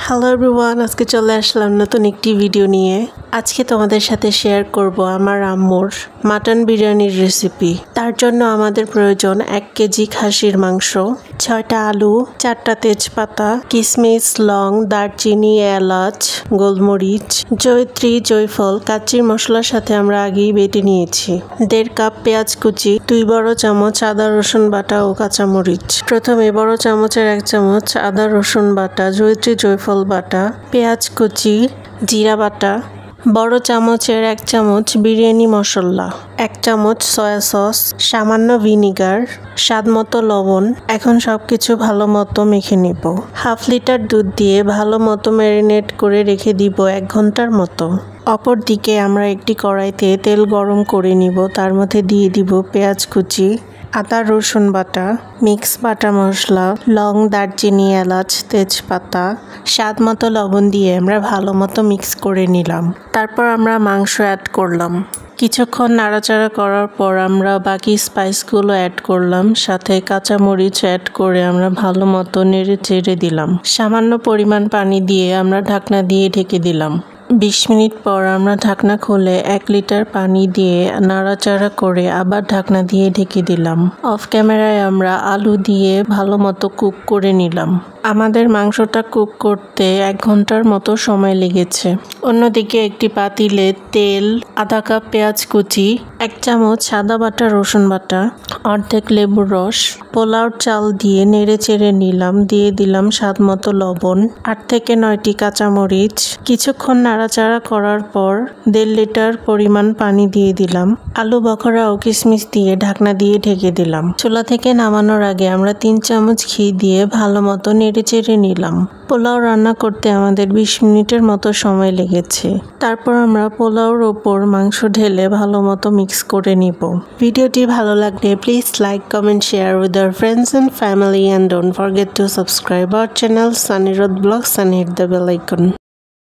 Hello everyone, আজকে চলে আসলাম নতুন একটি ভিডিও নিয়ে। আজকে তোমাদের সাথে শেয়ার করব আমার আম্মুর মাটন বিরিয়ানির রেসিপি। তার জন্য আমাদের প্রয়োজন 1 কেজি খাসির মাংস, 6টা আলু, 4টা তেজপাতা, কিশমিশ, লং, দারচিনি, এলাচ, গোলমরিচ, জয়িত্রী, জয়ফল, কাচ্চির মশলার সাথে আমরা আগেই বেটে নিয়েছি। 1.5 কাপ পেঁয়াজ কুচি, 2 বড় চামচ আদা রসুন বাটা ও কাঁচামরিচ। প্রথমে বড় চামচের 1 চামচ আদা রসুন বাটা, জয়িত্রী, জয়ফল বাটা, পেঁয়াজ কুচি, জিরা বাটা, বড় চামচের 1 চামচ বিরিয়ানি মশলা, 1 চামচ সয়া সস, সামান্য ভিনিগার, স্বাদমতো লবণ। এখন সবকিছু ভালো মতো মেখে নিব। 1/2 লিটার দুধ দিয়ে ভালো মতো ম্যারিনেট করে রেখে দিব 1 ঘন্টার মতো। অপর দিকে আমরা একটি কড়াইতে তেল গরম করে নিব। তার মধ্যে দিয়ে দিব পেঁয়াজ কুচি, আদা রসুন বাটা, মিক্স বাটা মশলা, লং, দারচিনি, এলাচ, তেজপাতা, স্বাদ মতো লবণ দিয়ে আমরা ভালো মতো মিক্স করে নিলাম। তারপর আমরা মাংস অ্যাড করলাম। কিছুক্ষণ নাড়াচাড়া করার পর আমরা বাকি স্পাইসগুলো অ্যাড করলাম, সাথে কাঁচামরিচ অ্যাড করে আমরা ভালো মতো নেড়ে চেড়ে দিলাম। সামান্য পরিমাণ পানি দিয়ে আমরা ঢাকনা দিয়ে ঢেকে দিলাম। 20 মিনিট পর আমরা ঢাকনা খুলে 1 লিটার পানি দিয়ে নাড়াচাড়া করে আবার ঢাকনা দিয়ে ঢেকে দিলাম। অফ ক্যামেরায় আমরা আলু দিয়ে ভালো মতো কুক করে নিলাম। আমাদের মাংসটা কুক করতে 1 ঘন্টার মতো সময় লেগেছে। অন্যদিকে একটি পাতিলে তেল, আধা কাপ পেঁয়াজ কুচি, 1 চামচ আদা বাটা রসুন বাটা, অর্ধেক লেবুর রস, পোলাওর চাল দিয়ে নেড়ে চেড়ে নিলাম। দিয়ে দিলাম স্বাদ মতো লবণ, 8 থেকে 9টি কাঁচামরিচ। কিছুক্ষণ নাড়াচাড়া করার পর 1.5 লিটার পরিমাণ পানি দিয়ে দিলাম। আলু বখরা ও কিশমিশ দিয়ে ঢাকনা দিয়ে ঢেকে দিলাম। চুলা থেকে নামানোর আগে আমরা 3 চামচ ঘি দিয়ে ভালো মতো নেড়ে চেড়ে নিলাম। পোলাও রান্না করতে আমাদের 20 মিনিটের মতো সময় লেগেছে। তারপর আমরা পোলাওর ওপর মাংস ঢেলে ভালো মতো মিক্স করে নিব। ভিডিওটি ভালো লাগলে please like, comment, share with our friends and family and don't forget to subscribe our channel Sunny Road Vlogs and hit the bell icon.